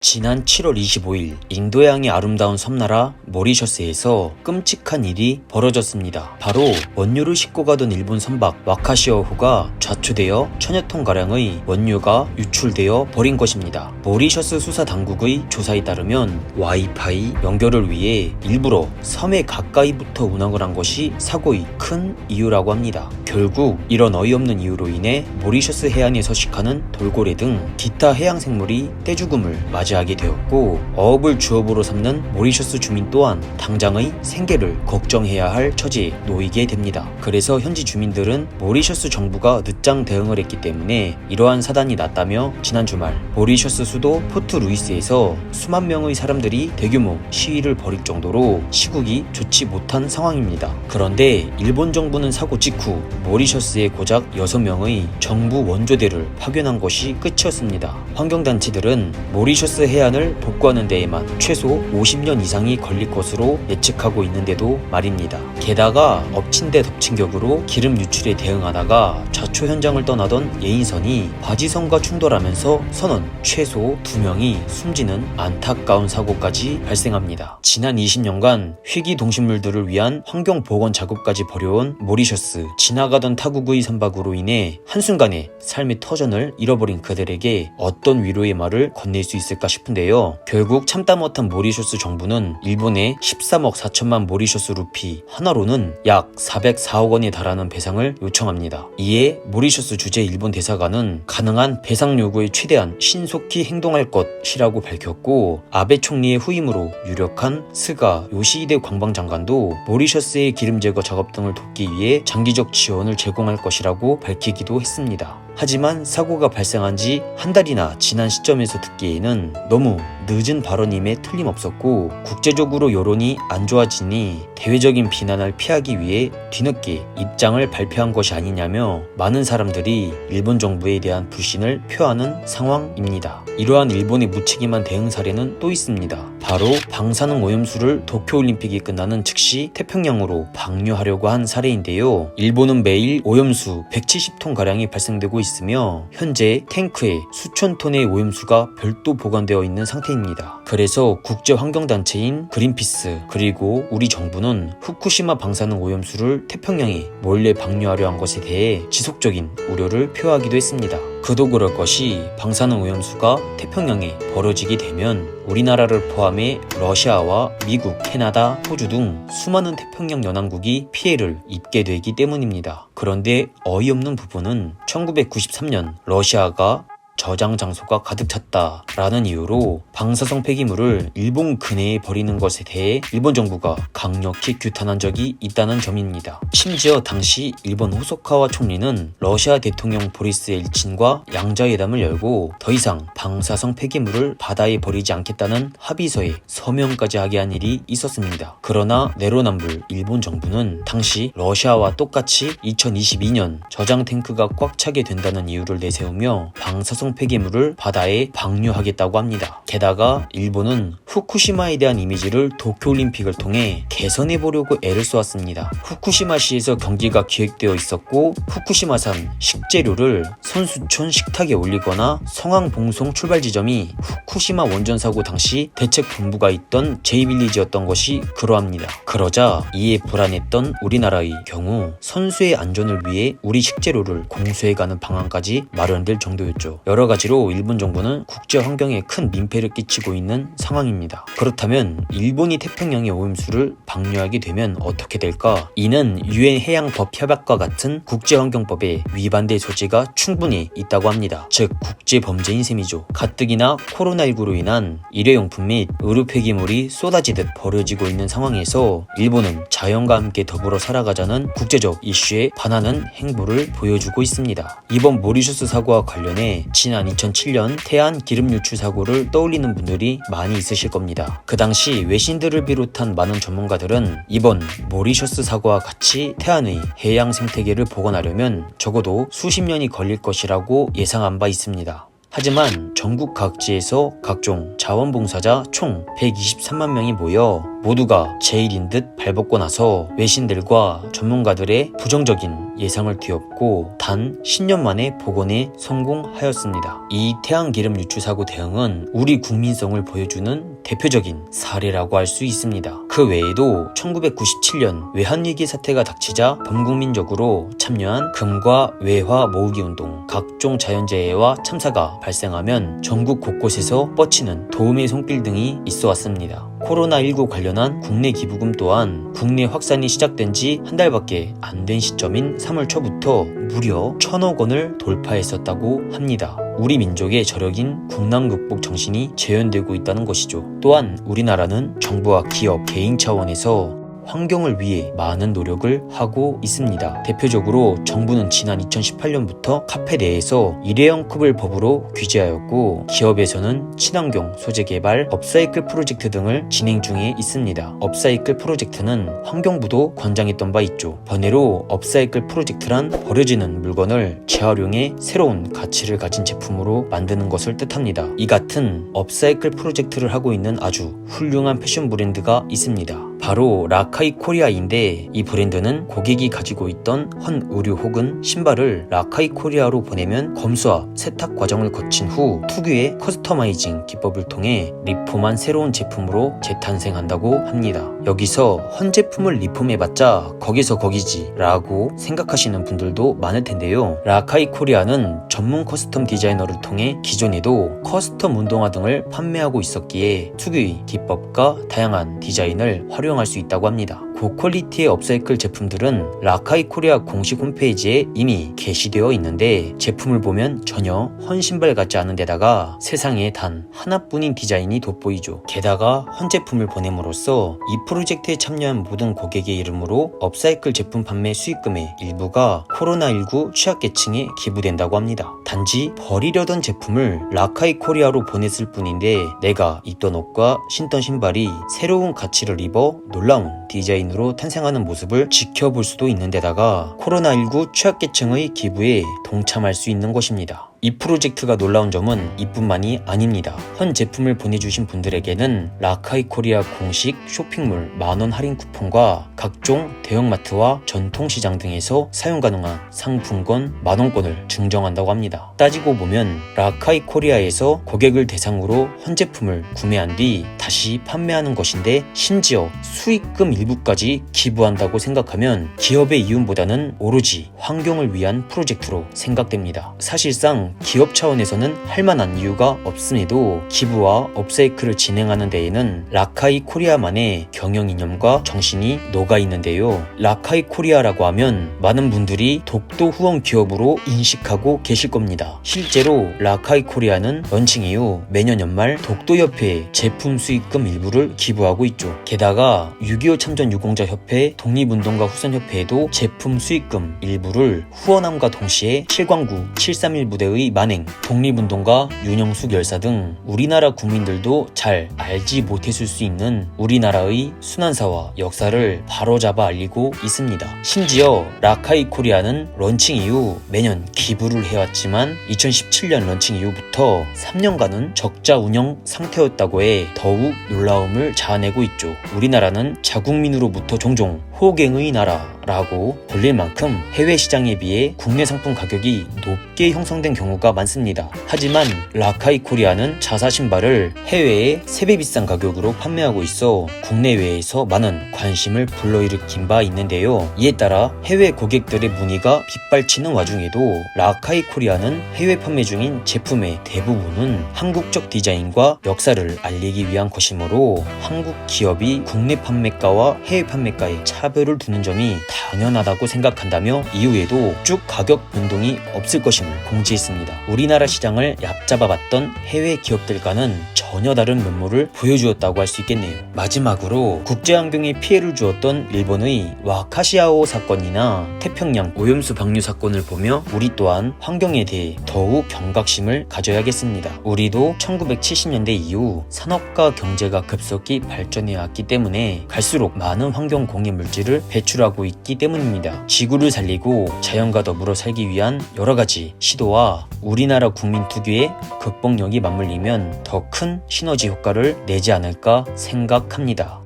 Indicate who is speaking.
Speaker 1: 지난 7월 25일 인도양의 아름다운 섬나라 모리셔스에서 끔찍한 일이 벌어졌습니다. 바로 원유를 싣고 가던 일본 선박 와카시어호가 좌초되어 천여 톤가량의 원유가 유출되어 버린 것입니다. 모리셔스 수사 당국의 조사에 따르면 와이파이 연결을 위해 일부러 섬에 가까이부터 운항을 한 것이 사고의 큰 이유라고 합니다. 결국 이런 어이없는 이유로 인해 모리셔스 해안에 서식하는 돌고래 등 기타 해양생물이 떼죽음을 맞이하게 되었고, 어업을 주업으로 삼는 모리셔스 주민 또한 당장의 생계를 걱정해야 할 처지에 놓이게 됩니다. 그래서 현지 주민들은 모리셔스 정부가 늦장 대응을 했기 때문에 이러한 사단이 났다며 지난 주말 모리셔스 수도 포트 루이스에서 수만 명의 사람들이 대규모 시위를 벌일 정도로 시국이 좋지 못한 상황입니다. 그런데 일본 정부는 사고 직후 모리셔스에 고작 6명의 정부 원조대를 파견한 것이 끝이었습니다. 환경단체들은 모리셔스 해안을 복구하는 데에만 최소 50년 이상이 걸릴 것으로 예측하고 있는데도 말입니다. 게다가 엎친 데 덮친 격으로 기름 유출에 대응하다가 좌초 현장을 떠나던 예인선이 바지선과 충돌하면서 선원 최소 2명이 숨지는 안타까운 사고까지 발생합니다. 지난 20년간 희귀 동식물들을 위한 환경보건 작업까지 벌여온 모리셔스, 지나가던 타국의 선박으로 인해 한순간에 삶의 터전을 잃어버린 그들에게 어떤 위로의 말을 건넬 수 있을까 싶은데요. 결국 참다 못한 모리셔스 정부는 일본에 13억 4천만 모리셔스 루피, 하나로는 약 404억 원에 달하는 배상을 요청합니다. 이에 모리셔스 주재 일본 대사관은 가능한 배상 요구에 최대한 신속히 행동할 것이라고 밝혔고, 아베 총리의 후임으로 유력한 스가 요시히데 관방장관도 모리셔스의 기름 제거 작업 등을 돕기 위해 장기적 지원을 제공할 것이라고 밝히기도 했습니다. 하지만 사고가 발생한 지 한 달이나 지난 시점에서 듣기에는 너무 늦은 발언임에 틀림없었고, 국제적으로 여론이 안 좋아지니 대외적인 비난을 피하기 위해 뒤늦게 입장을 발표한 것이 아니냐며 많은 사람들이 일본 정부에 대한 불신을 표하는 상황입니다. 이러한 일본의 무책임한 대응 사례는 또 있습니다. 바로 방사능 오염수를 도쿄올림픽이 끝나는 즉시 태평양으로 방류하려고 한 사례인데요. 일본은 매일 오염수 170톤가량이 발생되고 있으며 현재 탱크에 수천 톤의 오염수가 별도 보관되어 있는 상태입니다. 그래서 국제환경단체인 그린피스 그리고 우리 정부는 후쿠시마 방사능 오염수를 태평양에 몰래 방류하려 한 것에 대해 지속적인 우려를 표하기도 했습니다. 그도 그럴 것이 방사능 오염수가 태평양에 버려지게 되면 우리나라를 포함해 러시아와 미국, 캐나다, 호주 등 수많은 태평양 연안국이 피해를 입게 되기 때문입니다. 그런데 어이없는 부분은 1993년 러시아가 저장 장소가 가득 찼다라는 이유로 방사성 폐기물을 일본 근해에 버리는 것에 대해 일본 정부가 강력히 규탄한 적이 있다는 점입니다. 심지어 당시 일본 호소카와 총리는 러시아 대통령 보리스 엘친과 양자회담을 열고 더 이상 방사성 폐기물을 바다에 버리지 않겠다는 합의서에 서명까지 하게 한 일이 있었습니다. 그러나 내로남불 일본 정부는 당시 러시아와 똑같이 2022년 저장 탱크가 꽉 차게 된다는 이유를 내세우며 방사성 폐기물을 바다에 방류하겠다고 합니다. 게다가 일본은 후쿠시마에 대한 이미지를 도쿄올림픽을 통해 개선해보려고 애를 쏘았습니다. 후쿠시마시에서 경기가 기획되어 있었고 후쿠시마산 식재료를 선수촌 식탁에 올리거나 성황봉송 출발 지점이 후쿠시마 원전 사고 당시 대책본부가 있던 J빌리지였던 것이 그러합니다. 그러자 이에 불안했던 우리나라의 경우 선수의 안전을 위해 우리 식재료를 공수해가는 방안까지 마련될 정도였죠. 여러 가지로 일본 정부는 국제 환경에 큰 민폐를 끼치고 있는 상황입니다. 그렇다면 일본이 태평양의 오염수를 방류하게 되면 어떻게 될까? 이는 유엔 해양법 협약과 같은 국제환경법에 위반될 소지가 충분히 있다고 합니다. 즉 국제범죄인 셈이죠. 가뜩이나 코로나19로 인한 일회용품 및 의료 폐기물이 쏟아지듯 버려지고 있는 상황에서 일본은 자연과 함께 더불어 살아가자는 국제적 이슈에 반하는 행보를 보여주고 있습니다. 이번 모리셔스 사고와 관련해 지난 2007년 태안 기름 유출 사고를 떠올리는 분들이 많이 있으실 겁니다. 그 당시 외신들을 비롯한 많은 전문가들은 이번 모리셔스 사고와 같이 태안의 해양 생태계를 복원하려면 적어도 수십 년이 걸릴 것이라고 예상한 바 있습니다. 하지만 전국 각지에서 각종 자원봉사자 총 123만 명이 모여 모두가 제일인 듯 발벗고 나서 외신들과 전문가들의 부정적인 예상을 뒤엎고 단 10년 만에 복원에 성공하였습니다. 이 태양기름 유출 사고 대응은 우리 국민성을 보여주는 대표적인 사례라고 할 수 있습니다. 그 외에도 1997년 외환위기 사태가 닥치자 범국민적으로 참여한 금과 외화 모으기 운동, 각종 자연재해와 참사가 발생하면 전국 곳곳에서 뻗치는 도움의 손길 등이 있어 왔습니다. 코로나19 관련한 국내 기부금 또한 국내 확산이 시작된 지 한 달밖에 안 된 시점인 3월 초부터 무려 1,000억 원을 돌파했었다고 합니다. 우리 민족의 저력인 국난 극복 정신이 재현되고 있다는 것이죠. 또한 우리나라는 정부와 기업, 개인 차원에서 환경을 위해 많은 노력을 하고 있습니다. 대표적으로 정부는 지난 2018년부터 카페 내에서 일회용 컵을 법으로 규제하였고, 기업에서는 친환경 소재 개발, 업사이클 프로젝트 등을 진행 중에 있습니다. 업사이클 프로젝트는 환경부도 권장했던 바 있죠. 번외로 업사이클 프로젝트란 버려지는 물건을 재활용해 새로운 가치를 가진 제품으로 만드는 것을 뜻합니다. 이 같은 업사이클 프로젝트를 하고 있는 아주 훌륭한 패션 브랜드가 있습니다. 바로 라카이 코리아인데, 이 브랜드는 고객이 가지고 있던 헌 의류 혹은 신발을 라카이 코리아로 보내면 검수와 세탁 과정을 거친 후 특유의 커스터마이징 기법을 통해 리폼한 새로운 제품으로 재탄생한다고 합니다. 여기서 헌 제품을 리폼해봤자 거기서 거기지 라고 생각하시는 분들도 많을 텐데요. 라카이 코리아는 전문 커스텀 디자이너를 통해 기존에도 커스텀 운동화 등을 판매하고 있었기에 특유의 기법과 다양한 디자인을 활용할 수 있다고 합니다. 고퀄리티의 업사이클 제품들은 라카이 코리아 공식 홈페이지에 이미 게시되어 있는데, 제품을 보면 전혀 헌 신발 같지 않은 데다가 세상에 단 하나뿐인 디자인이 돋보이죠. 게다가 헌 제품을 보냄으로써 이 프로젝트에 참여한 모든 고객의 이름으로 업사이클 제품 판매 수익금의 일부가 코로나19 취약계층에 기부된다고 합니다. 단지 버리려던 제품을 라카이 코리아로 보냈을 뿐인데, 내가 입던 옷과 신던 신발이 새로운 가치를 입어 놀라운 디자인으로 탄생하는 모습을 지켜볼 수도 있는 데다가 코로나19 취약계층의 기부에 동참할 수 있는 것입니다. 이 프로젝트가 놀라운 점은 이뿐만이 아닙니다. 헌 제품을 보내주신 분들에게는 라카이 코리아 공식 쇼핑몰 만원 할인 쿠폰과 각종 대형마트와 전통시장 등에서 사용 가능한 상품권 만원권을 증정한다고 합니다. 따지고 보면 라카이 코리아에서 고객을 대상으로 헌 제품을 구매한 뒤 다시 판매하는 것인데, 심지어 수익금 일부까지 기부한다고 생각하면 기업의 이윤보다는 오로지 환경을 위한 프로젝트로 생각됩니다. 사실상 기업 차원에서는 할 만한 이유가 없음에도 기부와 업사이클을 진행하는 데에는 라카이 코리아만의 경영 이념과 정신이 녹아 있는데요. 라카이 코리아라고 하면 많은 분들이 독도 후원 기업으로 인식하고 계실 겁니다. 실제로 라카이 코리아는 런칭 이후 매년 연말 독도협회에 제품 수익금 일부를 기부하고 있죠. 게다가 6.25 참전 유공자 협회, 독립운동가 후손협회에도 제품 수익금 일부를 후원함과 동시에 7광구 731 부대의 만행, 독립운동가 윤영숙 열사 등 우리나라 국민들도 잘 알지 못했을 수 있는 우리나라의 순환사와 역사를 바로잡아 알리고 있습니다. 심지어 라카이 코리아는 런칭 이후 매년 기부를 해왔지만 2017년 런칭 이후부터 3년간은 적자 운영 상태였다고 해 더욱 놀라움을 자아내고 있죠. 우리나라는 자국민으로부터 종종 호갱의 나라라고 불릴 만큼 해외 시장에 비해 국내 상품 가격이 높게 형성된 경우가 많습니다. 하지만 라카이 코리아는 자사 신발을 해외에 3배 비싼 가격으로 판매하고 있어 국내외에서 많은 관심을 불러일으킨 바 있는데요. 이에 따라 해외 고객들의 문의가 빗발치는 와중에도 라카이 코리아는 해외 판매 중인 제품의 대부분은 한국적 디자인과 역사를 알리기 위한 것이므로 한국 기업이 국내 판매가와 해외 판매가의 차별을 두는 점이 당연하다고 생각한다며 이후에도 쭉 가격 변동이 없을 것임을 공지했습니다. 우리나라 시장을 얕잡아봤던 해외 기업들과는 전혀 다른 면모를 보여주었다고 할 수 있겠네요. 마지막으로 국제환경에 피해를 주었던 일본의 와카시아오 사건이나 태평양 오염수 방류 사건을 보며 우리 또한 환경에 대해 더욱 경각심을 가져야겠습니다. 우리도 1970년대 이후 산업과 경제가 급속히 발전해왔기 때문에 갈수록 많은 환경 공해 물질을 배출하고 있기 때문입니다. 지구를 살리고 자연과 더불어 살기 위한 여러 가지 시도와 우리나라 국민 특유의 극복력이 맞물리면 더 큰 시너지 효과를 내지 않을까 생각합니다.